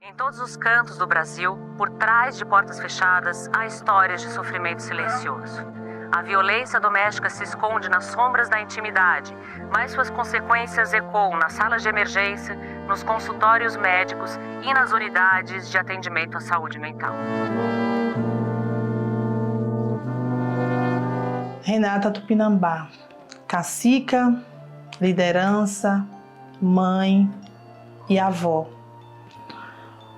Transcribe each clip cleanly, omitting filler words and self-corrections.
Em todos os cantos do Brasil, por trás de portas fechadas, há histórias de sofrimento silencioso. A violência doméstica se esconde nas sombras da intimidade, mas suas consequências ecoam nas salas de emergência, nos consultórios médicos e nas unidades de atendimento à saúde mental. Renata Tupinambá, cacica, liderança, mãe e avó.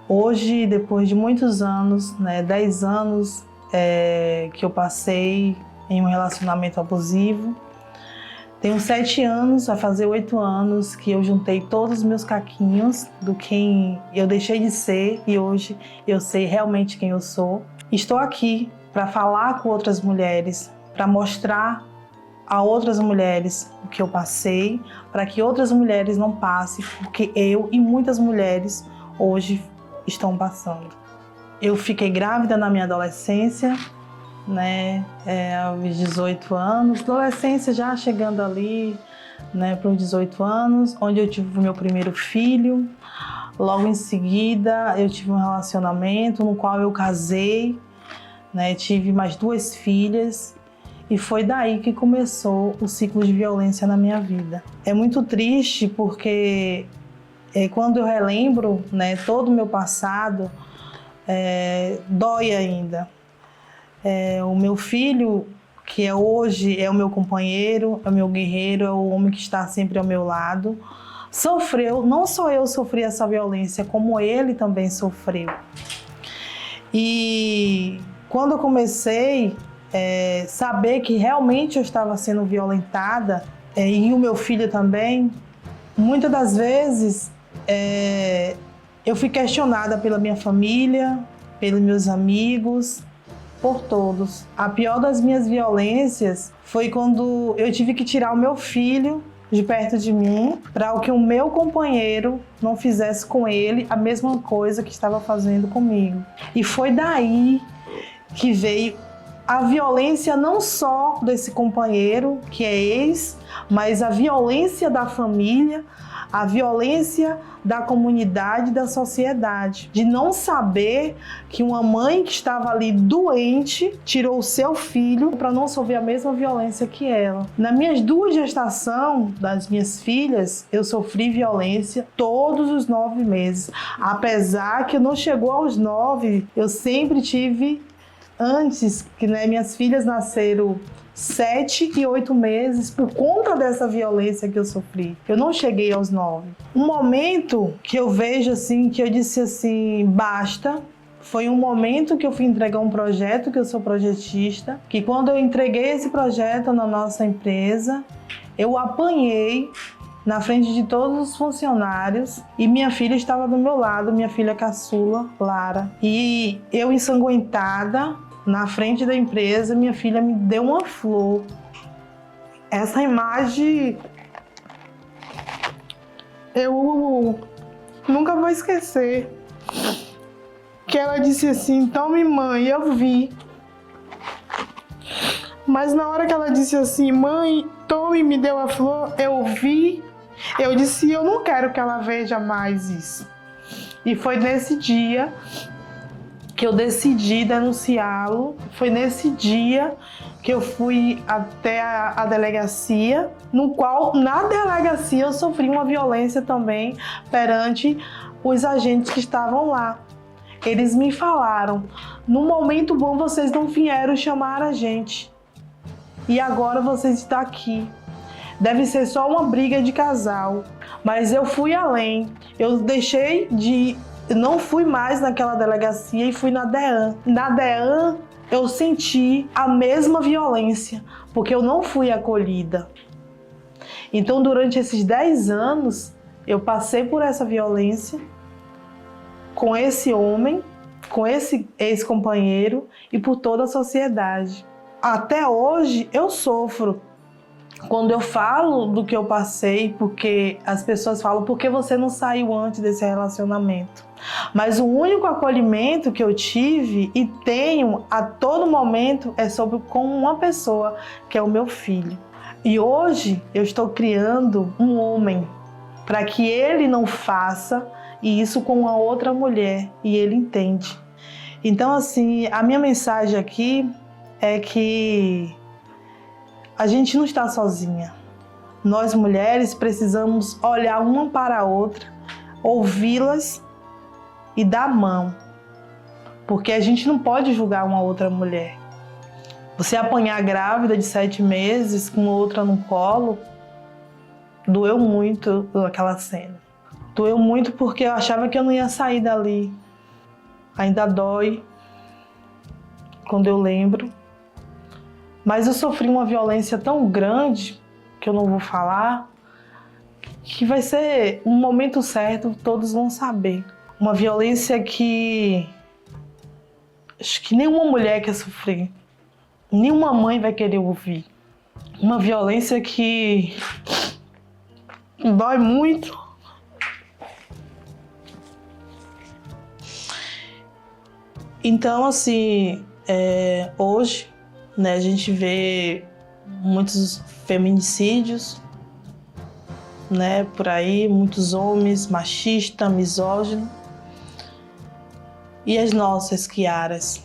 Hoje, depois de muitos anos, 10 anos que eu passei em um relacionamento abusivo, tenho 7 anos, vai fazer 8 anos que eu juntei todos os meus caquinhos do quem eu deixei de ser e hoje eu sei realmente quem eu sou. Estou aqui para falar com outras mulheres, para mostrar a outras mulheres o que eu passei, para que outras mulheres não passem, porque eu e muitas mulheres hoje estão passando. Eu fiquei grávida na minha adolescência, aos 18 anos, adolescência já chegando ali, para os 18 anos, onde eu tive o meu primeiro filho. Logo em seguida, eu tive um relacionamento no qual eu casei, tive mais 2 filhas. E foi daí que começou o ciclo de violência na minha vida. É muito triste porque quando eu relembro todo o meu passado, dói ainda. O meu filho, que hoje é o meu companheiro, é o meu guerreiro, é o homem que está sempre ao meu lado, sofreu, não só eu sofri essa violência, como ele também sofreu. E quando eu comecei saber que realmente eu estava sendo violentada, e o meu filho também, muitas das vezes eu fui questionada pela minha família, pelos meus amigos, por todos. A pior das minhas violências foi quando eu tive que tirar o meu filho de perto de mim para que o meu companheiro não fizesse com ele a mesma coisa que estava fazendo comigo. E foi daí que veio a violência não só desse companheiro, que é ex, mas a violência da família, a violência da comunidade, da sociedade. De não saber que uma mãe que estava ali doente tirou o seu filho para não sofrer a mesma violência que ela. Nas minhas 2 gestações das minhas filhas, eu sofri violência todos os 9 meses. Apesar que não chegou aos 9, eu sempre tive. Antes, que minhas filhas nasceram 7 e 8 meses por conta dessa violência que eu sofri. Eu não cheguei aos 9. Um momento que eu vejo assim, que eu disse assim, basta, foi um momento que eu fui entregar um projeto, que eu sou projetista, que quando eu entreguei esse projeto na nossa empresa, eu apanhei na frente de todos os funcionários e minha filha estava do meu lado, minha filha caçula, Lara. E eu ensanguentada, na frente da empresa, minha filha me deu uma flor. Essa imagem eu nunca vou esquecer. Que ela disse assim, tome mãe, eu vi. Mas na hora que ela disse assim, mãe, tome e me deu a flor, eu vi. Eu disse, eu não quero que ela veja mais isso. E foi nesse dia que eu decidi denunciá-lo. Foi nesse dia que eu fui até a delegacia, no qual, na delegacia, eu sofri uma violência também perante os agentes que estavam lá. Eles me falaram, no momento bom vocês não vieram chamar a gente. E agora vocês estão aqui. Deve ser só uma briga de casal. Mas eu fui além. Eu não fui mais naquela delegacia e fui na DEAN. Na DEAN eu senti a mesma violência, porque eu não fui acolhida. Então durante esses 10 anos eu passei por essa violência com esse homem, com esse ex-companheiro e por toda a sociedade. Até hoje eu sofro. Quando eu falo do que eu passei, porque as pessoas falam, por que você não saiu antes desse relacionamento? Mas o único acolhimento que eu tive e tenho a todo momento é com uma pessoa, que é o meu filho. E hoje eu estou criando um homem para que ele não faça e isso com uma outra mulher, e ele entende. Então, assim, a minha mensagem aqui é que a gente não está sozinha. Nós, mulheres, precisamos olhar uma para a outra, ouvi-las e dar a mão. Porque a gente não pode julgar uma outra mulher. Você apanhar grávida de 7 meses com outra no colo, doeu muito aquela cena. Doeu muito porque eu achava que eu não ia sair dali. Ainda dói quando eu lembro. Mas eu sofri uma violência tão grande, que eu não vou falar, que vai ser um momento certo, todos vão saber. Uma violência que acho que nenhuma mulher quer sofrer. Nenhuma mãe vai querer ouvir. Uma violência que dói muito. Então, assim, hoje, né, a gente vê muitos feminicídios, né, por aí, muitos homens machistas, misóginos. E as nossas Kiaras,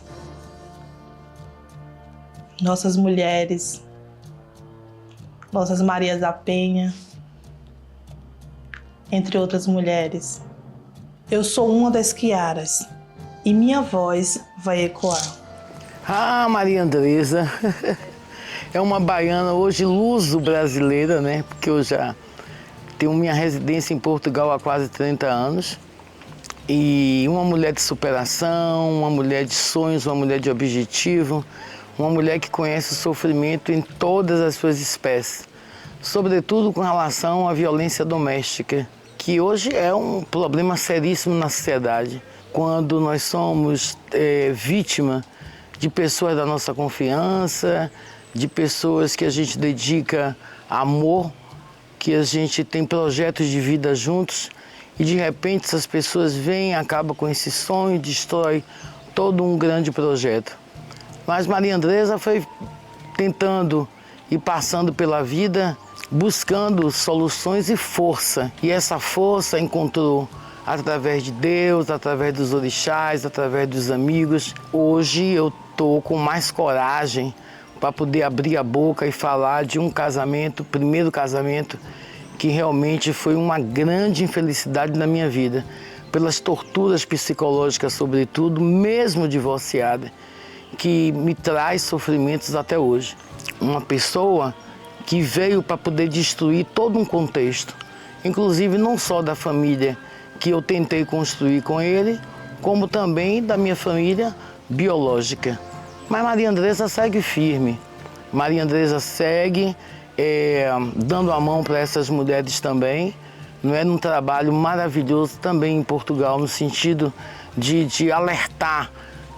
nossas mulheres, nossas Marias da Penha, entre outras mulheres. Eu sou uma das Kiaras e minha voz vai ecoar. Ah, Maria Andresa é uma baiana hoje luso-brasileira, né? Porque eu já tenho minha residência em Portugal há quase 30 anos. E uma mulher de superação, uma mulher de sonhos, uma mulher de objetivo, uma mulher que conhece o sofrimento em todas as suas espécies, sobretudo com relação à violência doméstica, que hoje é um problema seríssimo na sociedade. Quando nós somos vítima de pessoas da nossa confiança, de pessoas que a gente dedica amor, que a gente tem projetos de vida juntos, e de repente essas pessoas vêm, acabam com esse sonho, destrói todo um grande projeto. Mas Maria Andresa foi tentando e passando pela vida, buscando soluções e força. E essa força encontrou através de Deus, através dos orixás, através dos amigos. Hoje eu estou com mais coragem para poder abrir a boca e falar de um casamento, primeiro casamento, que realmente foi uma grande infelicidade na minha vida, pelas torturas psicológicas, sobretudo, mesmo divorciada, que me traz sofrimentos até hoje. Uma pessoa que veio para poder destruir todo um contexto, inclusive não só da família que eu tentei construir com ele, como também da minha família biológica. Mas Maria Andresa segue firme, Maria Andresa segue dando a mão para essas mulheres também, não é, num trabalho maravilhoso também em Portugal, no sentido de alertar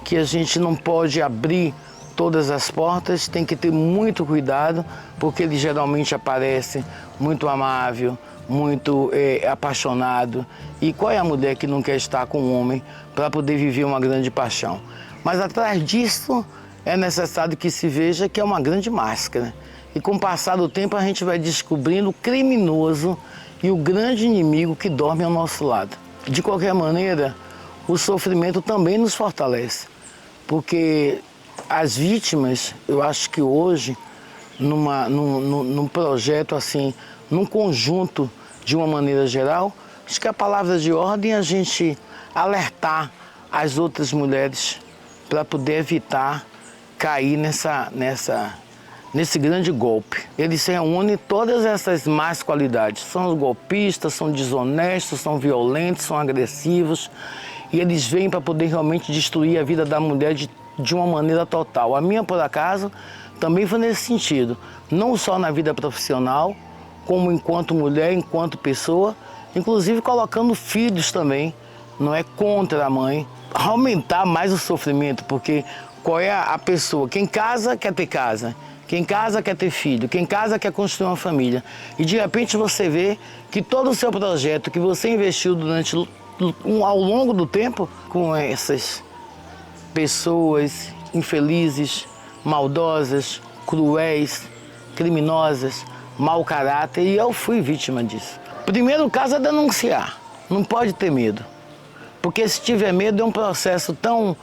que a gente não pode abrir todas as portas, tem que ter muito cuidado, porque ele geralmente aparece muito amável, muito apaixonado. E qual é a mulher que não quer estar com um homem para poder viver uma grande paixão? Mas atrás disso é necessário que se veja que é uma grande máscara. E com o passar do tempo a gente vai descobrindo o criminoso e o grande inimigo que dorme ao nosso lado. De qualquer maneira, o sofrimento também nos fortalece, porque as vítimas, eu acho que hoje, num projeto assim, num conjunto de uma maneira geral, acho que a palavra de ordem é a gente alertar as outras mulheres para poder evitar cair nesse grande golpe. Eles se reúnem todas essas más qualidades. São os golpistas, são desonestos, são violentos, são agressivos. E eles vêm para poder realmente destruir a vida da mulher de uma maneira total. A minha, por acaso, também foi nesse sentido. Não só na vida profissional, como enquanto mulher, enquanto pessoa, inclusive colocando filhos também, não é, contra a mãe. Aumentar mais o sofrimento, porque qual é a pessoa? Quem casa quer ter casa. Quem casa quer ter filho, quem casa quer construir uma família. E de repente você vê que todo o seu projeto que você investiu ao longo do tempo, com essas pessoas infelizes, maldosas, cruéis, criminosas, mau caráter, e eu fui vítima disso. Primeiro caso é denunciar. Não pode ter medo. Porque se tiver medo é um processo tão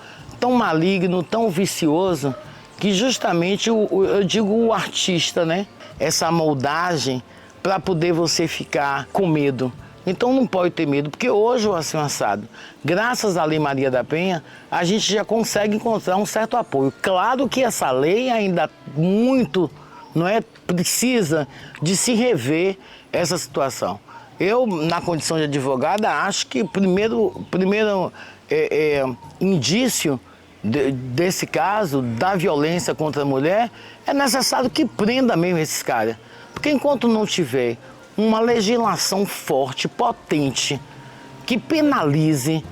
maligno, tão vicioso, que justamente eu digo o artista, né? Essa moldagem para poder você ficar com medo. Então não pode ter medo, porque hoje o Assim Assado, graças à Lei Maria da Penha, a gente já consegue encontrar um certo apoio. Claro que essa lei ainda muito, não é, precisa de se rever essa situação. Eu, na condição de advogada, acho que o primeiro indício desse caso, da violência contra a mulher, é necessário que prenda mesmo esses caras. Porque enquanto não tiver uma legislação forte, potente, que penalize,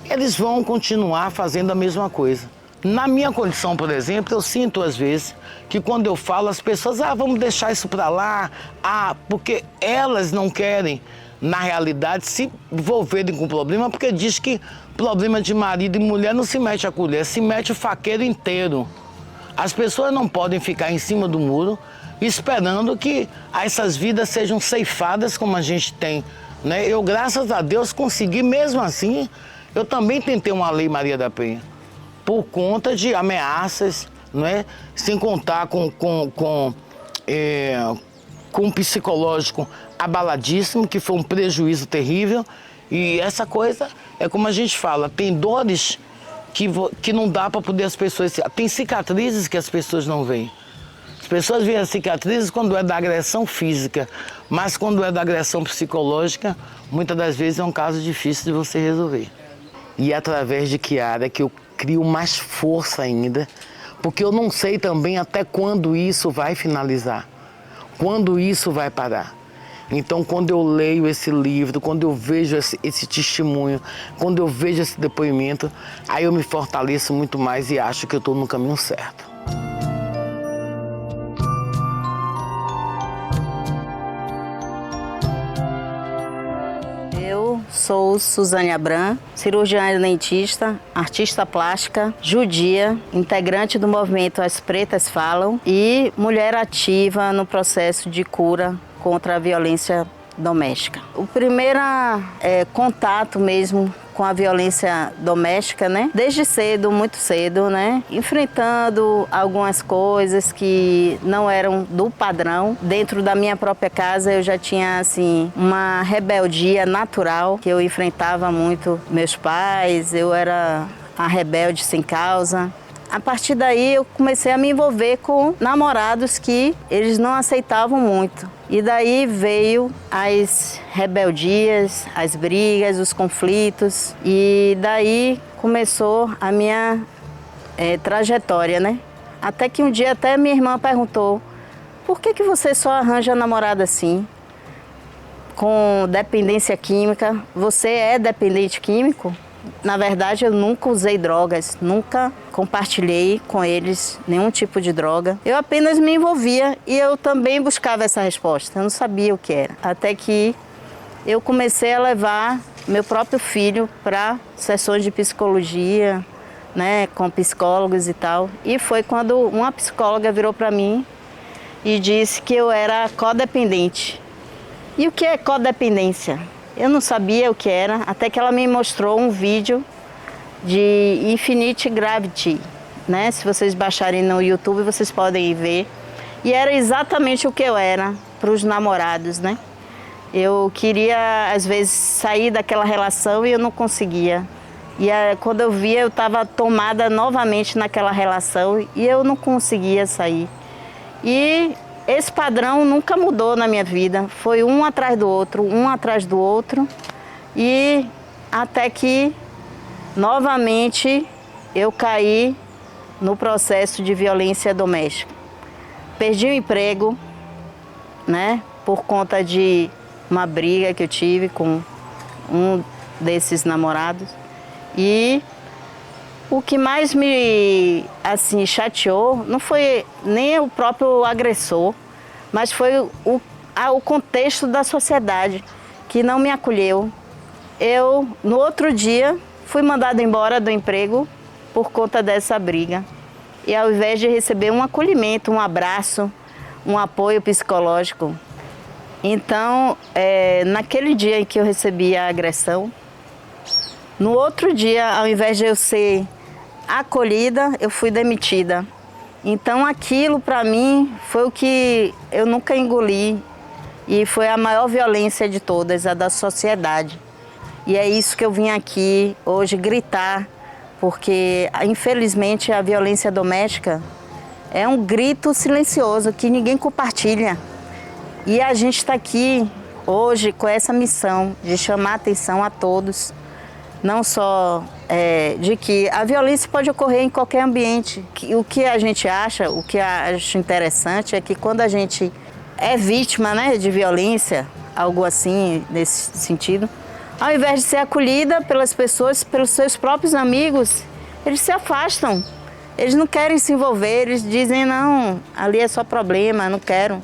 eles vão continuar fazendo a mesma coisa. Na minha condição, por exemplo, eu sinto às vezes que quando eu falo, as pessoas, vamos deixar isso para lá, porque elas não querem, na realidade, se envolverem com o problema, porque diz que problema de marido e mulher não se mete a colher, se mete o faqueiro inteiro. As pessoas não podem ficar em cima do muro esperando que essas vidas sejam ceifadas como a gente tem, né? Eu, graças a Deus, consegui, mesmo assim, eu também tentei uma Lei Maria da Penha, por conta de ameaças, né? Sem contar com um psicológico abaladíssimo, que foi um prejuízo terrível. E essa coisa é como a gente fala, tem dores que não dá para poder as pessoas... Tem cicatrizes que as pessoas não veem. As pessoas veem as cicatrizes quando é da agressão física, mas quando é da agressão psicológica, muitas das vezes é um caso difícil de você resolver. E é através de Kiara que eu crio mais força ainda, porque eu não sei também até quando isso vai finalizar, quando isso vai parar. Então, quando eu leio esse livro, quando eu vejo esse testemunho, quando eu vejo esse depoimento, aí eu me fortaleço muito mais e acho que eu estou no caminho certo. Eu sou Suzane Abram, cirurgiã dentista, artista plástica, judia, integrante do movimento As Pretas Falam e mulher ativa no processo de cura contra a violência doméstica. O primeiro contato mesmo com a violência doméstica, né? Desde cedo, muito cedo, né? Enfrentando algumas coisas que não eram do padrão. Dentro da minha própria casa eu já tinha, assim, uma rebeldia natural, que eu enfrentava muito meus pais, eu era a rebelde sem causa. A partir daí eu comecei a me envolver com namorados que eles não aceitavam muito. E daí veio as rebeldias, as brigas, os conflitos. E daí começou a minha trajetória, né? Até que um dia até minha irmã perguntou: por que você só arranja namorado assim? Com dependência química. Você é dependente químico? Na verdade, eu nunca usei drogas, nunca compartilhei com eles nenhum tipo de droga. Eu apenas me envolvia e eu também buscava essa resposta, eu não sabia o que era. Até que eu comecei a levar meu próprio filho para sessões de psicologia, né, com psicólogos e tal. E foi quando uma psicóloga virou para mim e disse que eu era codependente. E o que é codependência? Eu não sabia o que era, até que ela me mostrou um vídeo de Infinite Gravity, né? Se vocês baixarem no YouTube, vocês podem ver. E era exatamente o que eu era para os namorados, né? Eu queria, às vezes, sair daquela relação e eu não conseguia. E quando eu via, eu estava tomada novamente naquela relação e eu não conseguia sair. E esse padrão nunca mudou na minha vida, foi um atrás do outro, e até que, novamente, eu caí no processo de violência doméstica. Perdi o emprego, né, por conta de uma briga que eu tive com um desses namorados, e o que mais me, assim, chateou não foi nem o próprio agressor, mas foi o contexto da sociedade, que não me acolheu. Eu, no outro dia, fui mandada embora do emprego por conta dessa briga. E ao invés de receber um acolhimento, um abraço, um apoio psicológico, Então, naquele dia em que eu recebi a agressão, no outro dia, ao invés de eu ser acolhida, eu fui demitida. Então aquilo para mim foi o que eu nunca engoli e foi a maior violência de todas, a da sociedade. E é isso que eu vim aqui hoje gritar, porque infelizmente a violência doméstica é um grito silencioso que ninguém compartilha. E a gente está aqui hoje com essa missão de chamar a atenção a todos, não só de que a violência pode ocorrer em qualquer ambiente. O que a gente acha, o que acho interessante é que quando a gente é vítima, né, de violência, algo assim, nesse sentido, ao invés de ser acolhida pelas pessoas, pelos seus próprios amigos, eles se afastam. Eles não querem se envolver, eles dizem, não, ali é só problema, não quero,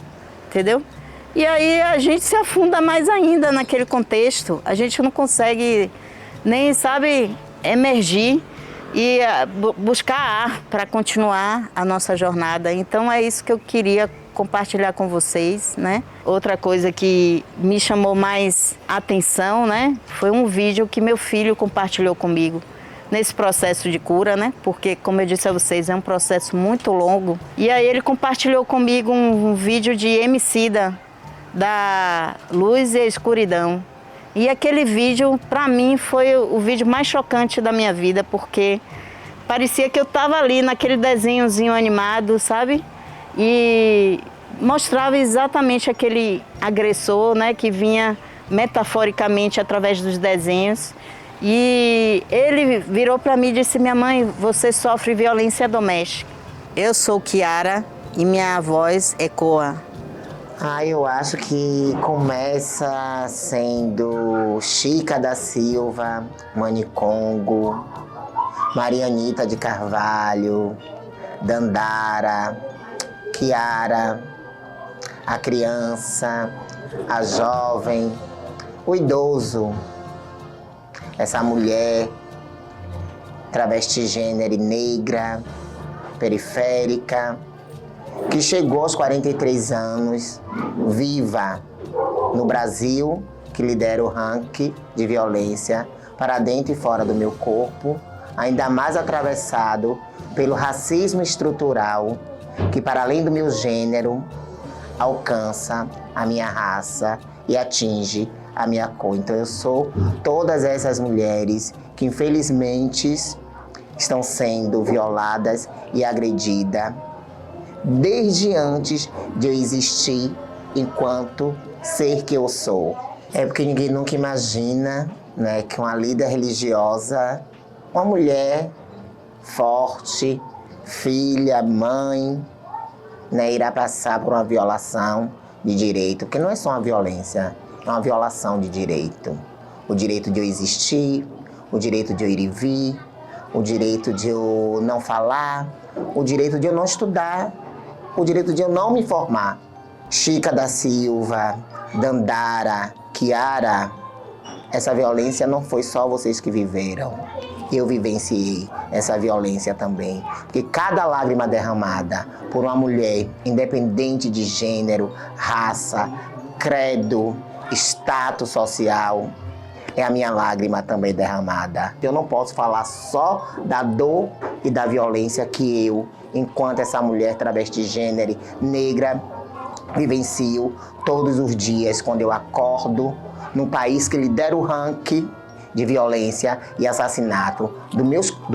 entendeu? E aí a gente se afunda mais ainda naquele contexto, a gente não consegue nem, sabe, emergir e buscar ar para continuar a nossa jornada. Então é isso que eu queria compartilhar com vocês, né? Outra coisa que me chamou mais atenção, né, foi um vídeo que meu filho compartilhou comigo nesse processo de cura, né? Porque, como eu disse a vocês, é um processo muito longo. E aí ele compartilhou comigo um vídeo de Emicida, da Luz e a Escuridão. E aquele vídeo, para mim, foi o vídeo mais chocante da minha vida, porque parecia que eu estava ali naquele desenhozinho animado, sabe? E mostrava exatamente aquele agressor, né, que vinha metaforicamente através dos desenhos. E ele virou para mim e disse, minha mãe, você sofre violência doméstica. Eu sou Kiara e minha voz ecoa. Eu acho que começa sendo Chica da Silva, Manicongo, Marianita de Carvalho, Dandara, Kiara, a criança, a jovem, o idoso, essa mulher travestigênero e negra, periférica, que chegou aos 43 anos, viva no Brasil, que lidera o ranking de violência para dentro e fora do meu corpo, ainda mais atravessado pelo racismo estrutural, que para além do meu gênero, alcança a minha raça e atinge a minha cor. Então eu sou todas essas mulheres que infelizmente estão sendo violadas e agredidas desde antes de eu existir enquanto ser que eu sou. É porque ninguém nunca imagina, né, que uma líder religiosa, uma mulher forte, filha, mãe, né, irá passar por uma violação de direito, porque não é só uma violência, é uma violação de direito. O direito de eu existir, o direito de eu ir e vir, o direito de eu não falar, o direito de eu não estudar, o direito de eu não me formar. Chica da Silva, Dandara, Kiara, essa violência não foi só vocês que viveram. Eu vivenciei essa violência também. Porque cada lágrima derramada por uma mulher, independente de gênero, raça, credo, status social, é a minha lágrima também derramada. Eu não posso falar só da dor e da violência que eu, enquanto essa mulher travestigênero, negra, vivencio todos os dias quando eu acordo num país que lidera o ranking de violência e assassinato do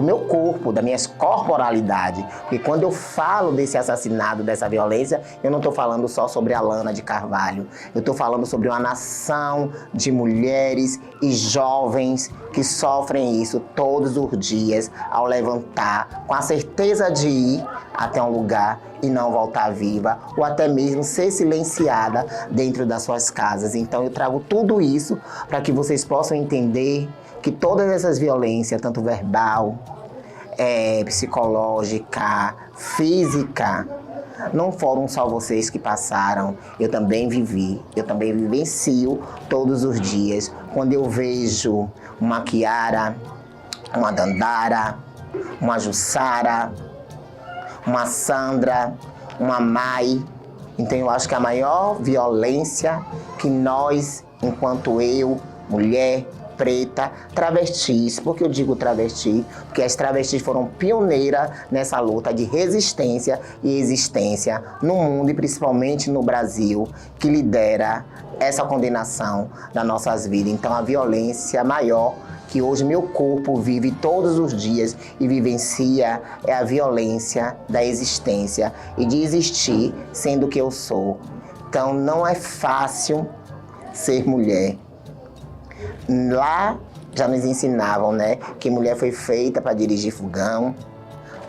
meu corpo, da minha corporalidade. Porque quando eu falo desse assassinato, dessa violência, eu não estou falando só sobre a Lana de Carvalho. Eu estou falando sobre uma nação de mulheres e jovens que sofrem isso todos os dias ao levantar, com a certeza de ir até um lugar e não voltar viva, ou até mesmo ser silenciada dentro das suas casas. Então eu trago tudo isso para que vocês possam entender que todas essas violências, tanto verbal, psicológica, física, não foram só vocês que passaram, eu também vivi, eu também vivencio todos os dias. Quando eu vejo uma Kiara, uma Dandara, uma Jussara, uma Sandra, uma Mai, então eu acho que a maior violência que nós, enquanto eu, mulher, preta, travestis, por que eu digo travesti? Porque as travestis foram pioneiras nessa luta de resistência e existência no mundo e principalmente no Brasil, que lidera essa condenação das nossas vidas. Então a violência maior que hoje meu corpo vive todos os dias e vivencia é a violência da existência e de existir sendo o que eu sou. Então não é fácil ser mulher. Lá já nos ensinavam, né, que mulher foi feita para dirigir fogão,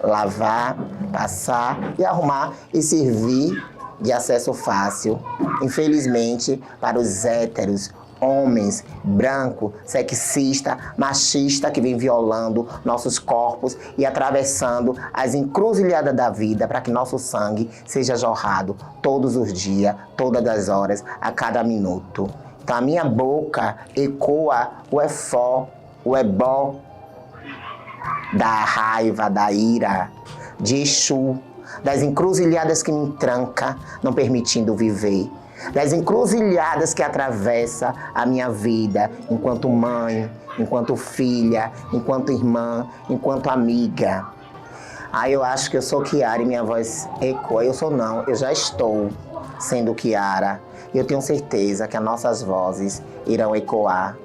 lavar, passar e arrumar e servir de acesso fácil. Infelizmente, para os héteros, homens, branco, sexista, machista que vem violando nossos corpos e atravessando as encruzilhadas da vida para que nosso sangue seja jorrado todos os dias, todas as horas, a cada minuto. Então a minha boca ecoa o efó, o ebó da raiva, da ira, de Exu, das encruzilhadas que me tranca, não permitindo viver, das encruzilhadas que atravessa a minha vida enquanto mãe, enquanto filha, enquanto irmã, enquanto amiga. Eu acho que eu sou Kiara e minha voz ecoa. Eu sou não, eu já estou sendo Kiara. E eu tenho certeza que as nossas vozes irão ecoar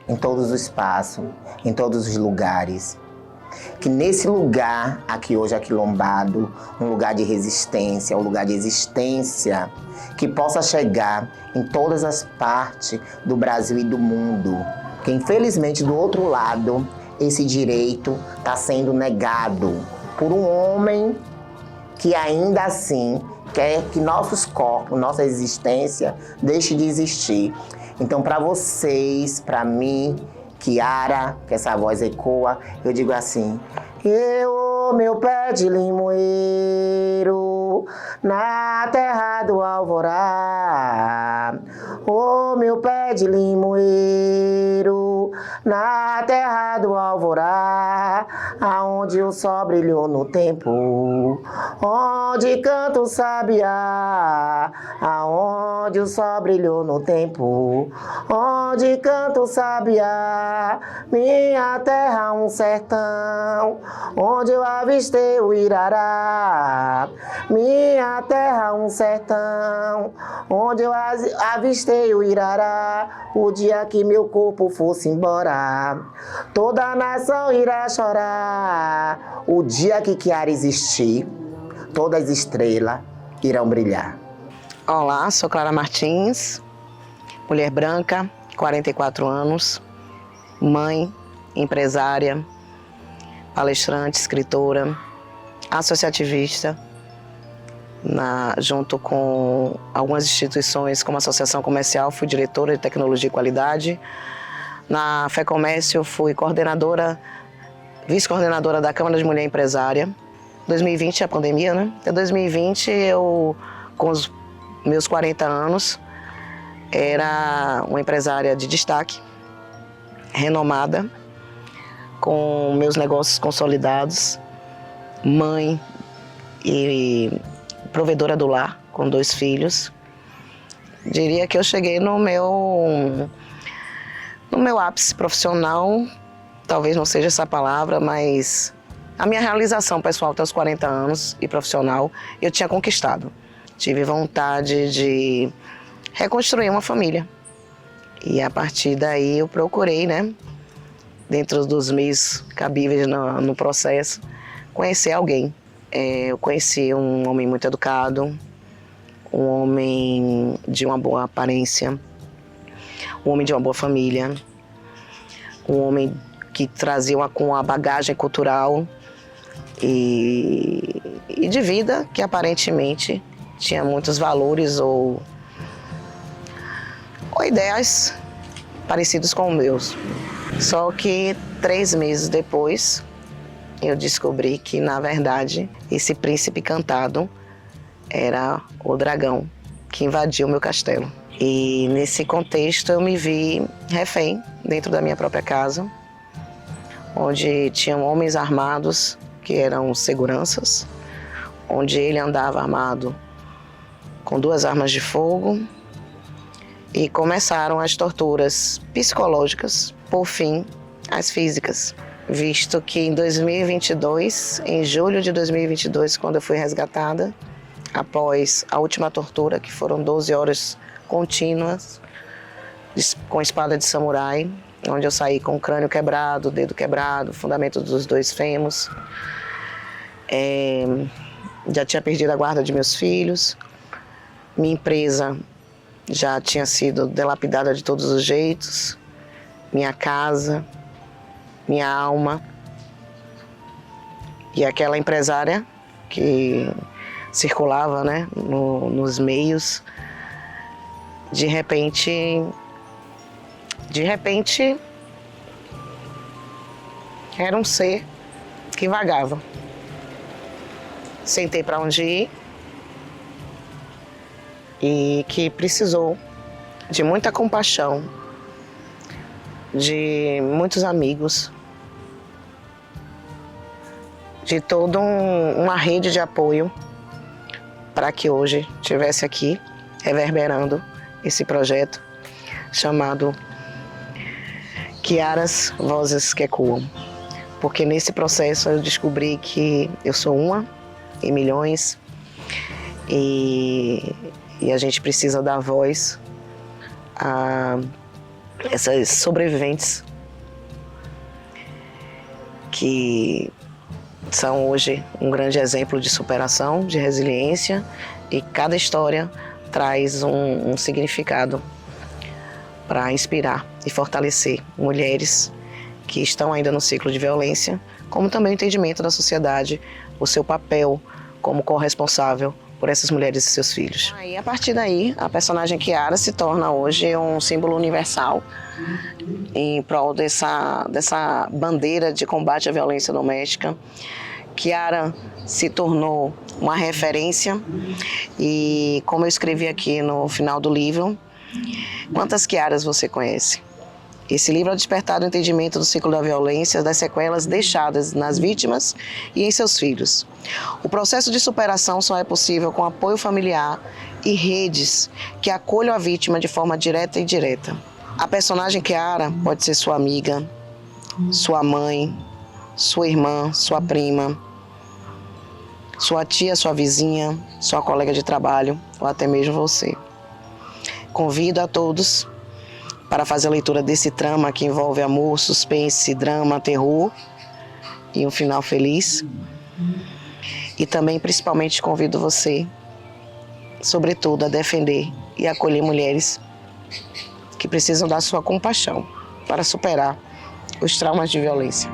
em todos os espaços, em todos os lugares. Que nesse lugar aqui hoje aquilombado, um lugar de resistência, um lugar de existência, que possa chegar em todas as partes do Brasil e do mundo. Que infelizmente do outro lado, esse direito está sendo negado por um homem que ainda assim quer que nossos corpos, nossa existência deixe de existir. Então para vocês, para mim, Kiara, que essa voz ecoa, eu digo assim: eu, meu pé de limoeiro, na terra do alvorá. Oh, meu pé de limoeiro, na terra do alvorá, aonde o sol brilhou no tempo, onde canta o sabiá, aonde o sol brilhou no tempo, onde canta o sabiá, minha terra um sertão, onde eu avistei o Irará, minha terra um sertão, onde eu avistei o Irará, o dia que meu corpo fosse embora, toda a nação irá chorar, o dia que Kiara existir, todas as estrelas irão brilhar. Olá, sou Clara Martins, mulher branca, 44 anos, mãe, empresária, palestrante, escritora, associativista, junto com algumas instituições como a Associação Comercial, fui diretora de Tecnologia e Qualidade. Na FEComércio fui coordenadora, vice-coordenadora da Câmara de Mulher Empresária. 2020 a pandemia, né? Até 2020 eu, com os meus 40 anos, era uma empresária de destaque, renomada, com meus negócios consolidados, mãe e provedora do lar, com 2 filhos. Diria que eu cheguei no meu ápice profissional, talvez não seja essa palavra, mas a minha realização pessoal até os 40 anos e profissional eu tinha conquistado. Tive vontade de reconstruir uma família. E a partir daí eu procurei, né, dentro dos meios cabíveis no processo, conhecer alguém. Eu conheci um homem muito educado, um homem de uma boa aparência, um homem de uma boa família, um homem que trazia com a bagagem cultural e de vida que aparentemente tinha muitos valores ou ideais parecidos com os meus. Só que 3 meses depois, eu descobri que, na verdade, esse príncipe encantado era o dragão que invadiu o meu castelo. E nesse contexto eu me vi refém dentro da minha própria casa, onde tinham homens armados que eram seguranças, onde ele andava armado com 2 armas de fogo e começaram as torturas psicológicas, por fim, as físicas. Visto que em 2022, em julho de 2022, quando eu fui resgatada, após a última tortura, que foram 12 horas contínuas, com espada de samurai, onde eu saí com o crânio quebrado, dedo quebrado, fundamento dos 2 fêmurs. Já tinha perdido a guarda de meus filhos, minha empresa já tinha sido dilapidada de todos os jeitos, minha casa, minha alma. E aquela empresária que circulava, né, nos meios, de repente era um ser que vagava. Sem ter para onde ir e que precisou de muita compaixão, de muitos amigos, de toda uma rede de apoio para que hoje estivesse aqui reverberando esse projeto chamado Kiaras Vozes que Ecoam. Porque nesse processo eu descobri que eu sou uma em milhões e a gente precisa dar voz a essas sobreviventes que são hoje um grande exemplo de superação, de resiliência, e cada história traz um significado para inspirar e fortalecer mulheres que estão ainda no ciclo de violência, como também o entendimento da sociedade, o seu papel como corresponsável por essas mulheres e seus filhos. E a partir daí, a personagem Kiara se torna hoje um símbolo universal em prol dessa bandeira de combate à violência doméstica. Kiara se tornou uma referência e, como eu escrevi aqui no final do livro, quantas Kiaras você conhece? Esse livro é o despertar do entendimento do ciclo da violência, das sequelas deixadas nas vítimas e em seus filhos. O processo de superação só é possível com apoio familiar e redes que acolham a vítima de forma direta e indireta. A personagem Kiara pode ser sua amiga, sua mãe, sua irmã, sua prima, sua tia, sua vizinha, sua colega de trabalho ou até mesmo você. Convido a todos para fazer a leitura desse trama que envolve amor, suspense, drama, terror e um final feliz. E também, principalmente, convido você, sobretudo, a defender e acolher mulheres que precisam da sua compaixão para superar os traumas de violência.